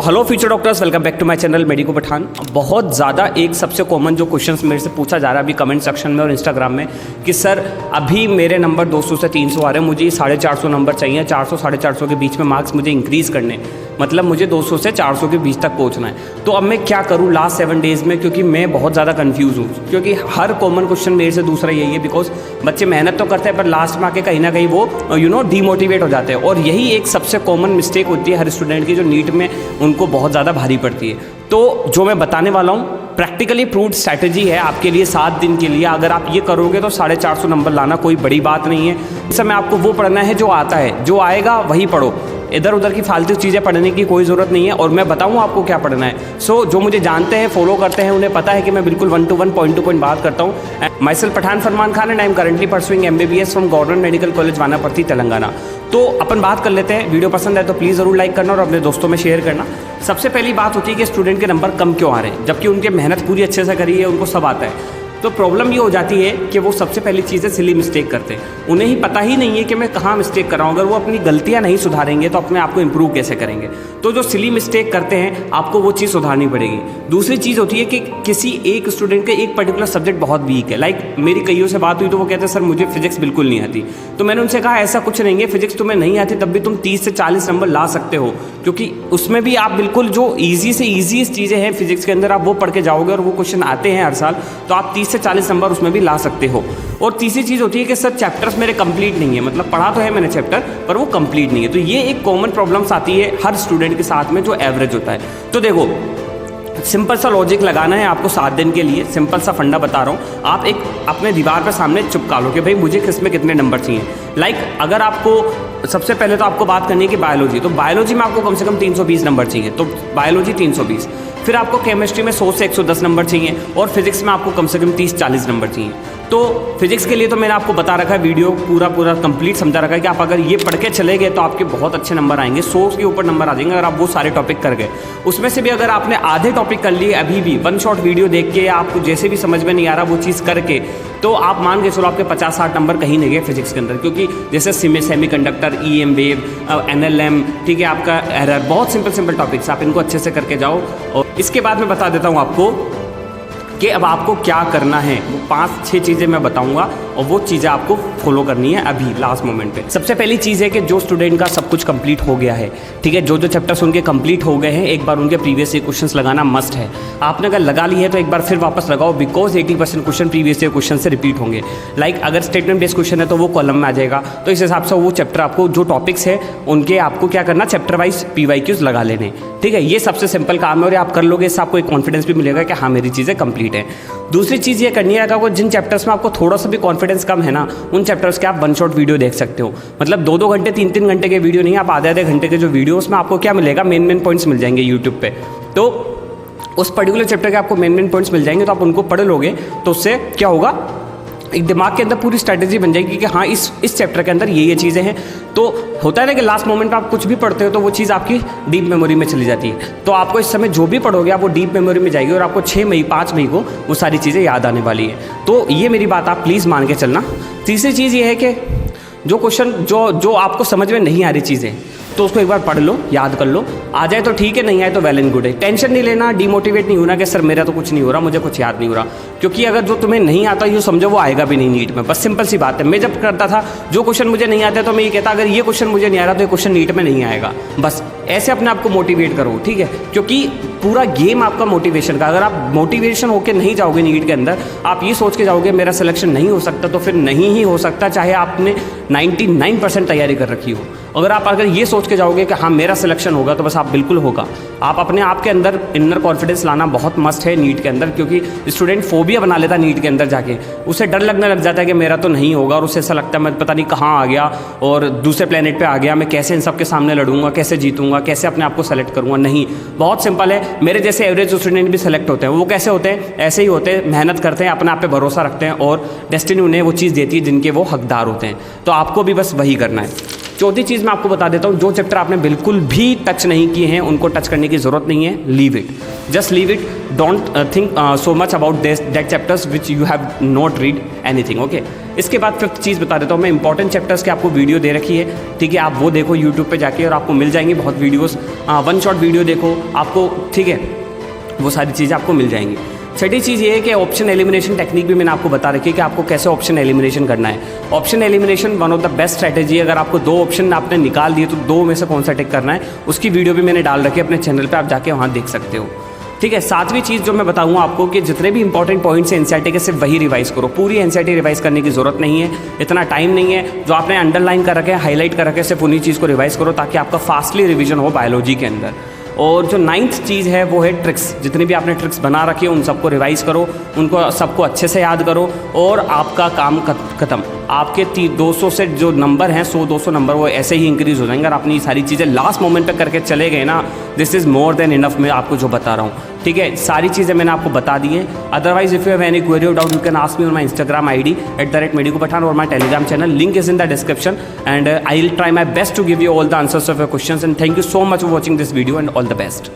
Hello future doctors, welcome back to my channel medico Pathan. बहुत ज़्यादा एक सबसे कॉमन जो क्वेश्चंस मेरे से पूछा जा रहा है अभी कमेंट सेक्शन में और इंस्टाग्राम में कि सर अभी मेरे नंबर 200 से 300 आ रहे हैं, मुझे 450 नंबर चाहिए, 400 450 के बीच में मार्क्स मुझे इंक्रीज़ करने, मतलब मुझे 200 से 400 के बीच तक पहुँचना है। तो अब मैं क्या करूँ लास्ट 7 डेज़ में, क्योंकि मैं बहुत ज़्यादा कन्फ्यूज़ हूँ। क्योंकि हर कॉमन क्वेश्चन मेरे से दूसरा यही है, बिकॉज बच्चे मेहनत तो करते हैं पर लास्ट में आके कहीं ना कहीं वो डीमोटिवेट हो जाते हैं। और यही एक सबसे कॉमन मिस्टेक होती है हर स्टूडेंट की, जो नीट में उनको बहुत ज़्यादा भारी पड़ती है। तो जो मैं बताने वाला हूँ प्रैक्टिकली प्रूव्ड स्ट्रैटेजी है आपके लिए 7 दिन के लिए। अगर आप ये करोगे तो 450 नंबर लाना कोई बड़ी बात नहीं है। इस समय आपको वो पढ़ना है जो आता है, जो आएगा वही पढ़ो, इधर उधर की फालतू चीज़ें पढ़ने की कोई ज़रूरत नहीं है। और मैं बताऊँ आपको क्या पढ़ना है। जो मुझे जानते हैं, फॉलो करते हैं, उन्हें पता है कि मैं बिल्कुल 1 to 1 पॉइंट टू पॉइंट बात करता हूँ। Myself Pathan Farman Khan and I am currently pursuing MBBS from government medical college Wanaparthy Telangana. तो अपन बात कर लेते हैं। वीडियो पसंद है तो प्लीज़ ज़रूर लाइक करना और अपने दोस्तों में शेयर करना। सबसे पहली बात होती है कि स्टूडेंट के नंबर कम क्यों आ रहे हैं, जबकि उनकी मेहनत पूरी अच्छे से करी है, उनको सब आता है। तो प्रॉब्लम ये हो जाती है कि वो सबसे पहली चीज़ें सिली मिस्टेक करते हैं। उन्हें ही पता ही नहीं है कि मैं कहाँ मिस्टेक कर रहा हूँ। अगर वो अपनी गलतियाँ नहीं सुधारेंगे तो अपने आप को इम्प्रूव कैसे करेंगे। तो जो सिली मिस्टेक करते हैं आपको वो चीज़ सुधारनी पड़ेगी। दूसरी चीज़ होती है कि किसी एक स्टूडेंट का एक पर्टिकुलर सब्जेक्ट बहुत वीक है। लाइक मेरी कईयों से बात हुई तो वो कहते हैं सर मुझे फिजिक्स बिल्कुल नहीं आती। तो मैंने उनसे कहा ऐसा कुछ नहीं है, फिजिक्स तुम्हें नहीं आती तब भी तुम 30 से 40 नंबर ला सकते हो, क्योंकि उसमें भी आप बिल्कुल जो ईजी से ईजीएस्ट चीज़ें हैं फिजिक्स के अंदर आप वो पढ़ के जाओगे और वो क्वेश्चन आते हैं हर साल, तो आप 30 से 40 नंबर उसमें भी ला सकते हो। और तीसरी चीज़ होती है कि सर चैप्टर्स मेरे कंप्लीट नहीं है, मतलब पढ़ा तो है मैंने चैप्टर पर वो कंप्लीट नहीं है। तो ये एक कॉमन प्रॉब्लम्स आती है हर स्टूडेंट के साथ में जो एवरेज होता है। तो देखो सिंपल सा लॉजिक लगाना है आपको 7 दिन के लिए। सिंपल सा फंडा बता रहा हूँ, आप एक अपने दीवार पर सामने चिपका लो कि भाई मुझे किस में कितने नंबर चाहिए। लाइक अगर आपको सबसे पहले तो आपको बात करनी है कि बायोलॉजी, तो बायोलॉजी में आपको कम से कम 320 नंबर चाहिए, तो बायोलॉजी 320। फिर आपको केमिस्ट्री में 100 से 110 नंबर चाहिए और फिजिक्स में आपको कम से कम 30-40 नंबर चाहिए। तो फिजिक्स के लिए तो मैंने आपको बता रखा है, वीडियो पूरा कंप्लीट समझा रखा है कि आप अगर ये पढ़ के चले गए तो आपके बहुत अच्छे नंबर आएंगे, 100 के ऊपर नंबर आ जाएंगे अगर आप वो सारे टॉपिक कर गए। उसमें से भी अगर आपने आधे टॉपिक कर लिए अभी भी 1 शॉट वीडियो देख के, आपको जैसे भी समझ में नहीं आ रहा वो चीज़ करके, तो आप मान के चलो आपके 50-60 नंबर कहीं नहीं गए फिजिक्स के अंदर। क्योंकि जैसे सेमीकंडक्टर, EM वेव, NLM, ठीक है, आपका एरर, बहुत सिंपल टॉपिक्स, आप इनको अच्छे से करके जाओ। और इसके बाद मैं बता देता हूँ आपको कि अब आपको क्या करना है। वो 5-6 चीज़ें मैं बताऊंगा और वो चीज़ें आपको फॉलो करनी है अभी लास्ट मोमेंट पे। सबसे पहली चीज़ है कि जो स्टूडेंट का सब कुछ कंप्लीट हो गया है, ठीक है, जो चैप्टर्स उनके कंप्लीट हो गए हैं, एक बार उनके प्रीवियस ईयर क्वेश्चंस लगाना मस्ट है। आपने अगर लगा ली है तो एक बार फिर वापस लगाओ, because 80% question previous year question से रिपीट होंगे। लाइक अगर स्टेटमेंट बेस्ड क्वेश्चन है तो वो कॉलम में आ जाएगा, तो इस हिसाब से वो चैप्टर आपको जो टॉपिक्स है उनके आपको क्या करना, चैप्टर वाइज PYQs लगा लेने, ठीक है। ये सबसे सिंपल काम है और आप कर लोगे, इससे आपको एक कॉन्फिडेंस भी मिलेगा कि हाँ मेरी चीज़ें कंप्लीट है। दूसरी चीज़ ये करनी है कि जिन चैप्टर्स में आपको थोड़ा सा भी कॉन्फिडेंस कम है ना, उन चैप्टर्स के आप 1 शॉट वीडियो देख सकते हो। मतलब 2-2 घंटे 3-3 घंटे के वीडियो नहीं, आप आधे घंटे के जो वीडियोस में आपको क्या मिलेगा, मेन पॉइंट्स मिल जाएंगे यूट्यूब पे। तो उस पर्टिकुलर चैप्टर के आपको मेन पॉइंट्स मिल जाएंगे, तो आप उनको पढ़ लोगे तो उससे क्या होगा, एक दिमाग के अंदर पूरी स्ट्रैटेजी बन जाएगी कि हाँ इस चैप्टर के अंदर ये चीज़ें हैं। तो होता है ना कि लास्ट मोमेंट पे आप कुछ भी पढ़ते हो तो वो चीज़ आपकी डीप मेमोरी में चली जाती है। तो आपको इस समय जो भी पढ़ोगे आप वो डीप मेमोरी में जाएगी और आपको 6 मई 5 मई को वो सारी चीज़ें याद आने वाली है। तो ये मेरी बात आप प्लीज़ मान के चलना। तीसरी चीज़ ये है कि जो क्वेश्चन जो आपको समझ में नहीं आ रही चीज़ें, तो उसको एक बार पढ़ लो, याद कर लो, आ जाए तो ठीक है, नहीं आए तो वेल एंड गुड है। टेंशन नहीं लेना, डिमोटिवेट नहीं होना कि सर मेरा तो कुछ नहीं हो रहा, मुझे कुछ याद नहीं हो रहा। क्योंकि अगर जो तुम्हें नहीं आता ये समझो वो आएगा भी नहीं नीट में, बस सिंपल सी बात है। मैं जब करता था जो क्वेश्चन मुझे नहीं आता तो मैं ये कहता अगर ये क्वेश्चन मुझे नहीं आ रहा तो ये क्वेश्चन नीट में नहीं आएगा। बस ऐसे अपने आप को मोटिवेट करो, ठीक है। क्योंकि पूरा गेम आपका मोटिवेशन का, अगर आप मोटिवेशन होकर नहीं जाओगे नीट के अंदर, आप ये सोच के जाओगे मेरा सिलेक्शन नहीं हो सकता, तो फिर नहीं ही हो सकता, चाहे आपने 99% तैयारी कर रखी हो। अगर ये सोच के जाओगे कि हाँ मेरा सिलेक्शन होगा, तो बस आप बिल्कुल होगा। आप अपने आप के अंदर इनर कॉन्फिडेंस लाना बहुत मस्ट है नीट के अंदर, क्योंकि स्टूडेंट फोबिया बना लेता है नीट के अंदर जाके, उसे डर लगने लग जाता है कि मेरा तो नहीं होगा, और उसे ऐसा लगता है मैं पता नहीं कहाँ आ गया और दूसरे प्लेनेट पे आ गया, मैं कैसे इन सब के सामने लड़ूंगा, कैसे जीतूंगा, कैसे अपने आप को सेलेक्ट करूंगा। नहीं, बहुत सिंपल है। मेरे जैसे एवरेज स्टूडेंट भी सेलेक्ट होते हैं, वो कैसे होते हैं, ऐसे ही होते हैं, मेहनत करते हैं, अपने आप पे भरोसा रखते हैं और डेस्टिनी उन्हें वो चीज़ देती है जिनके वो हकदार होते हैं। तो आपको भी बस वही करना है। चौथी चीज़ मैं आपको बता देता हूँ, जो चैप्टर आपने बिल्कुल भी टच नहीं किए हैं उनको टच करने की ज़रूरत नहीं है, leave it, just leave it, don't think so much about that chapters which you have not read anything, okay. इसके बाद फिफ्थ चीज़ बता देता हूँ मैं, इंपॉर्टेंट चैप्टर्स की आपको वीडियो दे रखी है, ठीक है, आप वो देखो यूट्यूब पे जाके और आपको मिल जाएंगी बहुत वीडियोस। वन शॉट वीडियो देखो आपको, ठीक है, वो सारी चीज़ें आपको मिल जाएंगी। छठी चीज़ ये है कि ऑप्शन एलिमिनेशन टेक्निक भी मैंने आपको बता रखी है कि आपको कैसे ऑप्शन एलिमिनेशन करना है। Option elimination one of the best strategy है। अगर आपको 2 ऑप्शन आपने निकाल दिए तो 2 में से कौन सा टिक करना है, उसकी वीडियो भी मैंने डाल रखी है अपने चैनल पे, आप जाके वहाँ देख सकते हो, ठीक है। 7वीं चीज़ जो मैं बताऊँगा आपको कि जितने भी इंपॉर्टेंट पॉइंट्स हैं एनसीईआरटी के, सिर्फ वही रिवाइज करो। पूरी एनसीईआरटी रिवाइज करने की ज़रूरत नहीं है, इतना टाइम नहीं है। जो आपने अंडरलाइन कर रखे हैं, हाईलाइट कर रखे हैं, सिर्फ उन्हीं चीज़ को रिवाइज करो ताकि आपका फास्टली रिविजन हो बायोलॉजी के अंदर। और जो 9th चीज़ है वो है ट्रिक्स। जितनी भी आपने ट्रिक्स बना रखी है उन सबको रिवाइज करो, उनको सबको अच्छे से याद करो और आपका काम ख़त्म। आपके 200 से जो नंबर हैं 100-200 नंबर वो ऐसे ही इंक्रीज़ हो जाएंगे। और अपनी सारी चीज़ें लास्ट मोमेंट पे करके चले गए ना, this is more than enough. मैं आपको जो बता रहा हूँ, ठीक है, सारी चीज़ें मैंने आपको बता दी हैं। Otherwise if you have any query और doubt you can ask me on my Instagram ID @medicopathan और my Telegram channel, link is in the description and I will try my best to give you all the answers of your questions and thank you so much for watching this video and all the best.